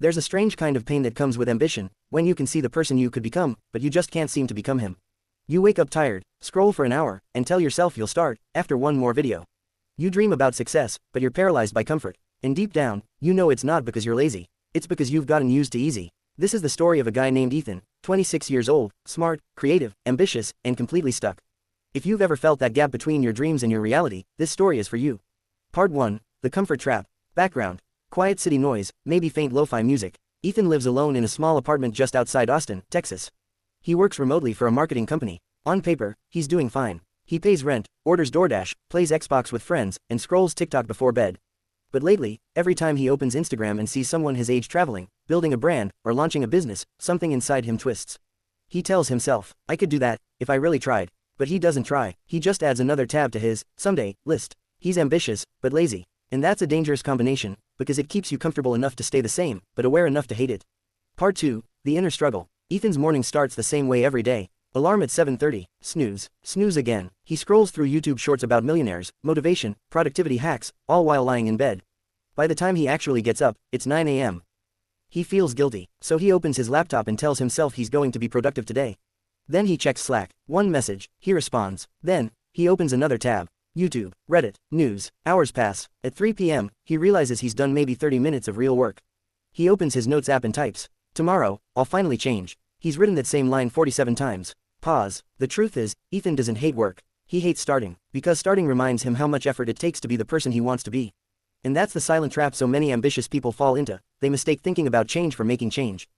There's a strange kind of pain that comes with ambition, when you can see the person you could become, but you just can't seem to become him. You wake up tired, scroll for an hour, and tell yourself you'll start, after one more video. You dream about success, but you're paralyzed by comfort. And deep down, you know it's not because you're lazy. It's because you've gotten used to easy. This is the story of a guy named Ethan, 26 years old, smart, creative, ambitious, and completely stuck. If you've ever felt that gap between your dreams and your reality, this story is for you. Part 1, The Comfort Trap. Background. Quiet city noise, maybe faint lo-fi music. Ethan lives alone in a small apartment just outside Austin, Texas. He works remotely for a marketing company. On paper, he's doing fine. He pays rent, orders DoorDash, plays Xbox with friends, and scrolls TikTok before bed. But lately, every time he opens Instagram and sees someone his age traveling, building a brand, or launching a business, something inside him twists. He tells himself, I could do that, if I really tried. But he doesn't try, he just adds another tab to his someday list. He's ambitious, but lazy. And that's a dangerous combination, because it keeps you comfortable enough to stay the same, but aware enough to hate it. Part 2, The Inner Struggle. Ethan's morning starts the same way every day. Alarm at 7:30, snooze, snooze again. He scrolls through YouTube shorts about millionaires, motivation, productivity hacks, all while lying in bed. By the time he actually gets up, it's 9 a.m. He feels guilty, so he opens his laptop and tells himself he's going to be productive today. Then he checks Slack, one message, he responds. Then, he opens another tab. YouTube, Reddit, news. Hours pass. At 3 p.m., he realizes he's done maybe 30 minutes of real work. He opens his notes app and types, tomorrow, I'll finally change. He's written that same line 47 times. Pause. The truth is, Ethan doesn't hate work. He hates starting, because starting reminds him how much effort it takes to be the person he wants to be. And that's the silent trap so many ambitious people fall into. They mistake thinking about change for making change.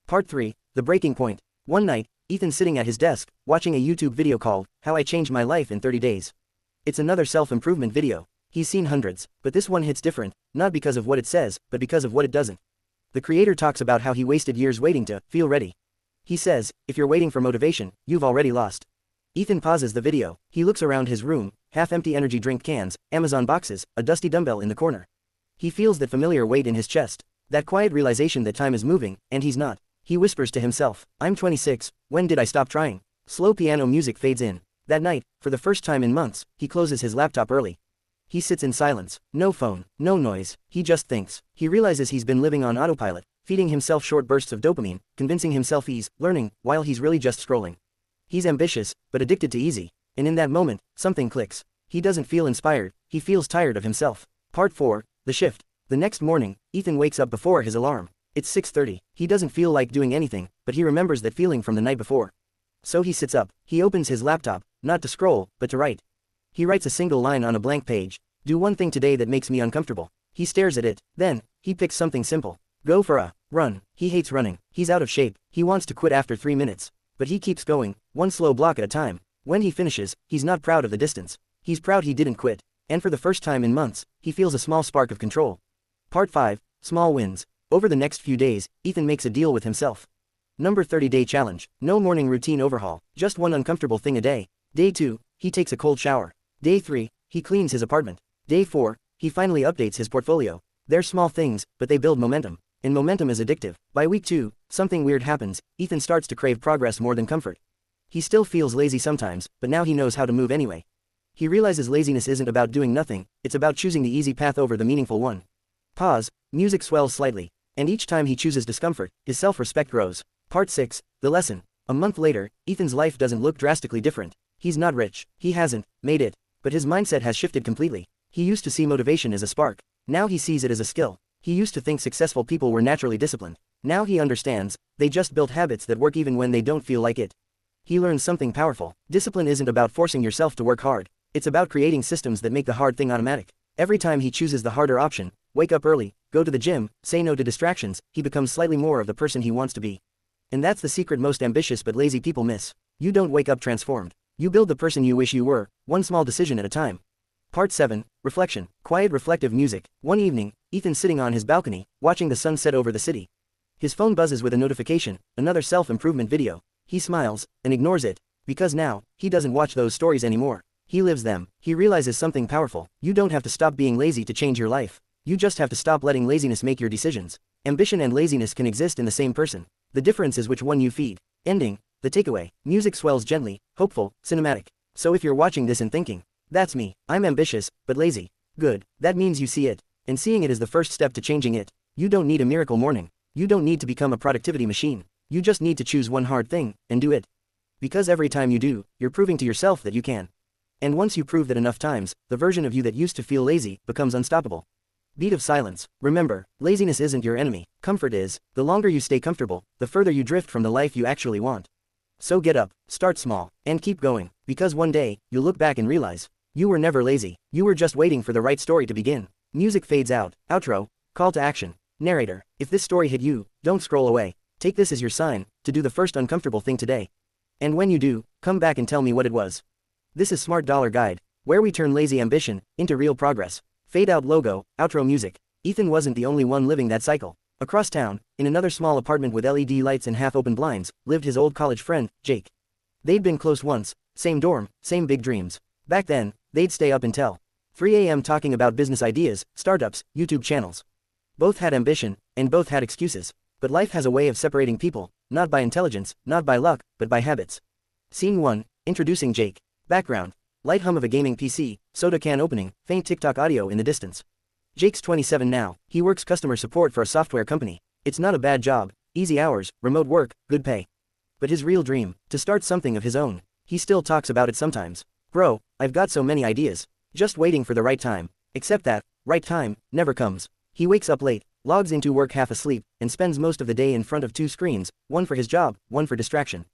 Part 3, The Breaking Point. One night, Ethan's sitting at his desk, watching a YouTube video called, How I Changed My Life in 30 Days. It's another self-improvement video. He's seen hundreds, but this one hits different, not because of what it says, but because of what it doesn't. The creator talks about how he wasted years waiting to feel ready. He says, if you're waiting for motivation, you've already lost. Ethan pauses the video. He looks around his room, half-empty energy drink cans, Amazon boxes, a dusty dumbbell in the corner. He feels that familiar weight in his chest, that quiet realization that time is moving, and he's not. He whispers to himself, I'm 26, when did I stop trying? Slow piano music fades in. That night, for the first time in months, he closes his laptop early. He sits in silence, no phone, no noise, he just thinks. He realizes he's been living on autopilot, feeding himself short bursts of dopamine, convincing himself he's learning, while he's really just scrolling. He's ambitious, but addicted to easy, and in that moment, something clicks. He doesn't feel inspired, he feels tired of himself. Part 4, The Shift. The next morning, Ethan wakes up before his alarm. It's 6:30, he doesn't feel like doing anything, but he remembers that feeling from the night before. So he sits up, he opens his laptop, not to scroll, but to write. He writes a single line on a blank page, do one thing today that makes me uncomfortable. He stares at it, then, he picks something simple. Go for a run. He hates running, he's out of shape, he wants to quit after 3 minutes. But he keeps going, one slow block at a time. When he finishes, he's not proud of the distance. He's proud he didn't quit, and for the first time in months, he feels a small spark of control. Part 5, Small Wins. Over the next few days, Ethan makes a deal with himself. Number 30-day challenge, no morning routine overhaul, just one uncomfortable thing a day. Day 2, he takes a cold shower. Day 3, he cleans his apartment. Day 4, he finally updates his portfolio. They're small things, but they build momentum. And momentum is addictive. By week 2, something weird happens, Ethan starts to crave progress more than comfort. He still feels lazy sometimes, but now he knows how to move anyway. He realizes laziness isn't about doing nothing, it's about choosing the easy path over the meaningful one. Pause, music swells slightly, and each time he chooses discomfort, his self-respect grows. Part 6, The Lesson. A month later, Ethan's life doesn't look drastically different. He's not rich, he hasn't made it, but his mindset has shifted completely. He used to see motivation as a spark. Now he sees it as a skill. He used to think successful people were naturally disciplined. Now he understands, they just built habits that work even when they don't feel like it. He learns something powerful. Discipline isn't about forcing yourself to work hard. It's about creating systems that make the hard thing automatic. Every time he chooses the harder option, wake up early, go to the gym, say no to distractions, he becomes slightly more of the person he wants to be. And that's the secret most ambitious but lazy people miss. You don't wake up transformed. You build the person you wish you were, one small decision at a time. Part 7, Reflection. Quiet reflective music. One evening, Ethan's sitting on his balcony, watching the sun set over the city. His phone buzzes with a notification, another self-improvement video. He smiles, and ignores it, because now, he doesn't watch those stories anymore. He lives them. He realizes something powerful. You don't have to stop being lazy to change your life. You just have to stop letting laziness make your decisions. Ambition and laziness can exist in the same person. The difference is which one you feed. Ending. The takeaway. Music swells gently, hopeful, cinematic. So if you're watching this and thinking, that's me, I'm ambitious, but lazy. Good. That means you see it. And seeing it is the first step to changing it. You don't need a miracle morning. You don't need to become a productivity machine. You just need to choose one hard thing, and do it. Because every time you do, you're proving to yourself that you can. And once you prove that enough times, the version of you that used to feel lazy becomes unstoppable. Beat of silence. Remember, laziness isn't your enemy, comfort is. The longer you stay comfortable, the further you drift from the life you actually want. So get up, start small, and keep going, because one day, you'll look back and realize, you were never lazy, you were just waiting for the right story to begin. Music fades out. Outro. Call to action. Narrator. If this story hit you, don't scroll away. Take this as your sign to do the first uncomfortable thing today. And when you do, come back and tell me what it was. This is Smart Dollar Guide, where we turn lazy ambition into real progress. Fade out logo. Outro music. Ethan wasn't the only one living that cycle. Across town, in another small apartment with LED lights and half-open blinds, lived his old college friend, Jake. They'd been close once, same dorm, same big dreams. Back then, they'd stay up until 3 a.m. talking about business ideas, startups, YouTube channels. Both had ambition, and both had excuses. But life has a way of separating people, not by intelligence, not by luck, but by habits. Scene 1, introducing Jake. Background. Light hum of a gaming PC, soda can opening, faint TikTok audio in the distance. Jake's 27 now, he works customer support for a software company. It's not a bad job, easy hours, remote work, good pay. But his real dream, to start something of his own. He still talks about it sometimes. Bro, I've got so many ideas. Just waiting for the right time. Except that, right time, never comes. He wakes up late, logs into work half asleep, and spends most of the day in front of 2 screens, one for his job, one for distraction.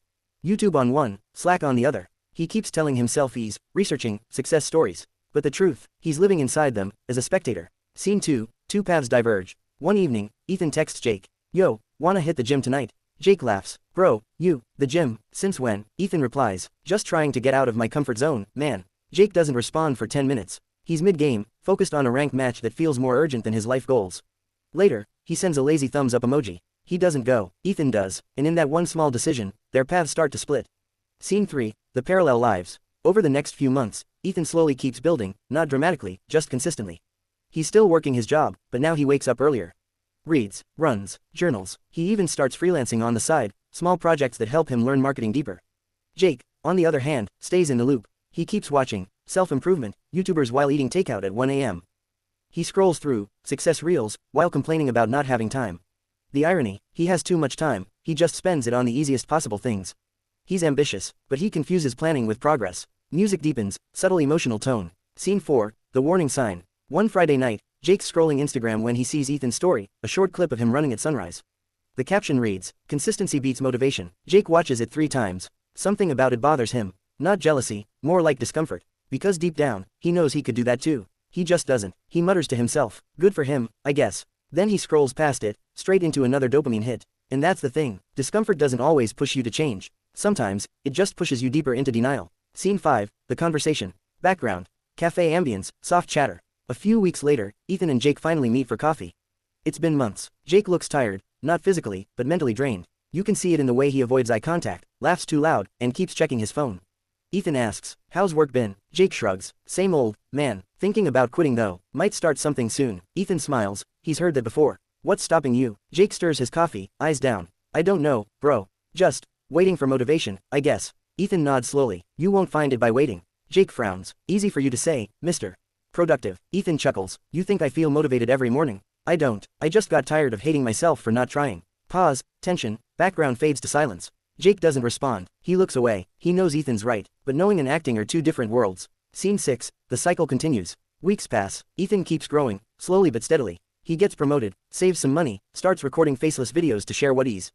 YouTube on one, Slack on the other. He keeps telling himself he's researching success stories. But the truth, he's living inside them, as a spectator. Scene 2, 2 paths diverge. One evening, Ethan texts Jake. Yo, wanna hit the gym tonight? Jake laughs. Bro, the gym, since when? Ethan replies, just trying to get out of my comfort zone, man. Jake doesn't respond for 10 minutes. He's mid-game, focused on a ranked match that feels more urgent than his life goals. Later, he sends a lazy thumbs up emoji. He doesn't go, Ethan does, and in that one small decision, their paths start to split. Scene 3, the parallel lives. Over the next few months, Ethan slowly keeps building, not dramatically, just consistently. He's still working his job, but now he wakes up earlier. Reads, runs, journals. He even starts freelancing on the side, small projects that help him learn marketing deeper. Jake, on the other hand, stays in the loop. He keeps watching self-improvement YouTubers while eating takeout at 1 a.m. He scrolls through success reels while complaining about not having time. The irony, he has too much time, he just spends it on the easiest possible things. He's ambitious, but he confuses planning with progress. Music deepens, subtle emotional tone. Scene 4, the warning sign. One Friday night, Jake's scrolling Instagram when he sees Ethan's story, a short clip of him running at sunrise. The caption reads, consistency beats motivation. Jake watches it 3 times. Something about it bothers him. Not jealousy, more like discomfort. Because deep down, he knows he could do that too. He just doesn't. He mutters to himself, good for him, I guess. Then he scrolls past it, straight into another dopamine hit. And that's the thing, discomfort doesn't always push you to change. Sometimes, it just pushes you deeper into denial. Scene 5, the conversation. Background. Cafe ambience, soft chatter. A few weeks later, Ethan and Jake finally meet for coffee. It's been months. Jake looks tired, not physically, but mentally drained. You can see it in the way he avoids eye contact, laughs too loud, and keeps checking his phone. Ethan asks, how's work been? Jake shrugs, same old, man, thinking about quitting though, might start something soon. Ethan smiles, he's heard that before. What's stopping you? Jake stirs his coffee, eyes down. I don't know, bro. Just waiting for motivation, I guess. Ethan nods slowly. You won't find it by waiting. Jake frowns. Easy for you to say, Mr. Productive. Ethan chuckles. You think I feel motivated every morning? I don't. I just got tired of hating myself for not trying. Pause, tension, background fades to silence. Jake doesn't respond. He looks away. He knows Ethan's right, but knowing and acting are 2 different worlds. Scene 6, the cycle continues. Weeks pass. Ethan keeps growing, slowly but steadily. He gets promoted, saves some money, starts recording faceless videos to share what he's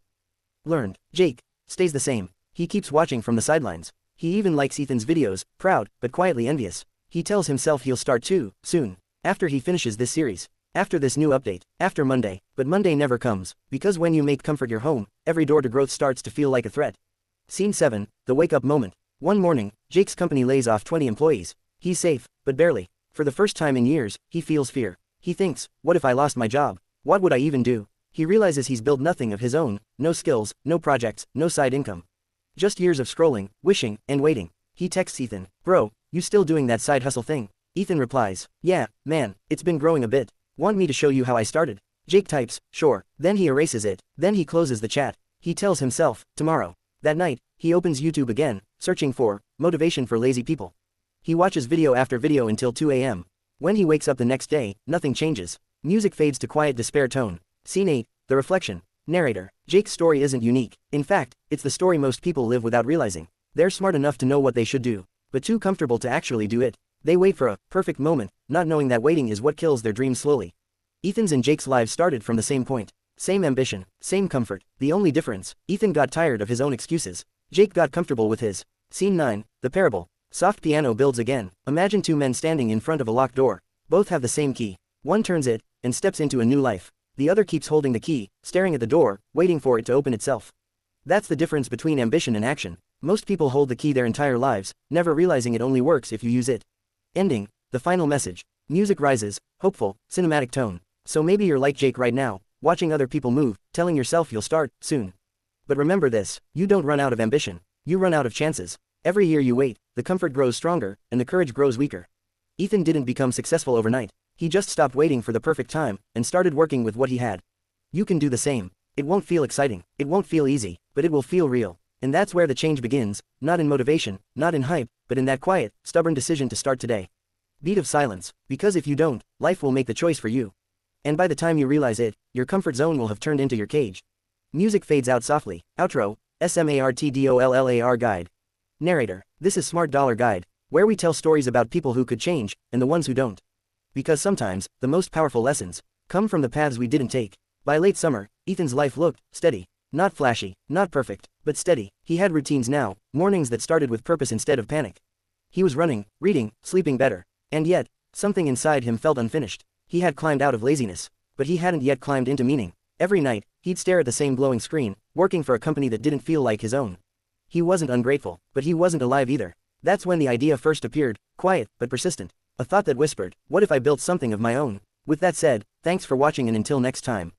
learned. Jake stays the same. He keeps watching from the sidelines. He even likes Ethan's videos, proud, but quietly envious. He tells himself he'll start too, soon. After he finishes this series. After this new update. After Monday. But Monday never comes. Because when you make comfort your home, every door to growth starts to feel like a threat. Scene 7, the wake-up moment. One morning, Jake's company lays off 20 employees. He's safe, but barely. For the first time in years, he feels fear. He thinks, what if I lost my job? What would I even do? He realizes he's built nothing of his own, no skills, no projects, no side income. Just years of scrolling, wishing, and waiting. He texts Ethan, bro, you still doing that side hustle thing? Ethan replies, yeah, man, it's been growing a bit. Want me to show you how I started? Jake types, sure, then he erases it, then he closes the chat. He tells himself, tomorrow. That night, he opens YouTube again, searching for motivation for lazy people. He watches video after video until 2 a.m. When he wakes up the next day, nothing changes. Music fades to quiet despair tone. Scene 8, the reflection. Narrator. Jake's story isn't unique. In fact, it's the story most people live without realizing. They're smart enough to know what they should do, but too comfortable to actually do it. They wait for a perfect moment, not knowing that waiting is what kills their dreams slowly. Ethan's and Jake's lives started from the same point. Same ambition, same comfort. The only difference, Ethan got tired of his own excuses. Jake got comfortable with his. Scene 9, the parable. Soft piano builds again. Imagine two men standing in front of a locked door. Both have the same key. One turns it, and steps into a new life. The other keeps holding the key, staring at the door, waiting for it to open itself. That's the difference between ambition and action. Most people hold the key their entire lives, never realizing it only works if you use it. Ending, the final message. Music rises, hopeful, cinematic tone. So maybe you're like Jake right now, watching other people move, telling yourself you'll start soon. But remember this, you don't run out of ambition, you run out of chances. Every year you wait, the comfort grows stronger, and the courage grows weaker. Ethan didn't become successful overnight. He just stopped waiting for the perfect time, and started working with what he had. You can do the same. It won't feel exciting, it won't feel easy, but it will feel real. And that's where the change begins, not in motivation, not in hype, but in that quiet, stubborn decision to start today. Beat of silence, because if you don't, life will make the choice for you. And by the time you realize it, your comfort zone will have turned into your cage. Music fades out softly. Outro, SMARTDOLLAR Guide. Narrator. This is Smart Dollar Guide, where we tell stories about people who could change, and the ones who don't. Because sometimes, the most powerful lessons come from the paths we didn't take. By late summer, Ethan's life looked steady. Not flashy, not perfect, but steady. He had routines now, mornings that started with purpose instead of panic. He was running, reading, sleeping better. And yet, something inside him felt unfinished. He had climbed out of laziness, but he hadn't yet climbed into meaning. Every night, he'd stare at the same glowing screen, working for a company that didn't feel like his own. He wasn't ungrateful, but he wasn't alive either. That's when the idea first appeared, quiet, but persistent. A thought that whispered, what if I built something of my own? With that said, thanks for watching and until next time.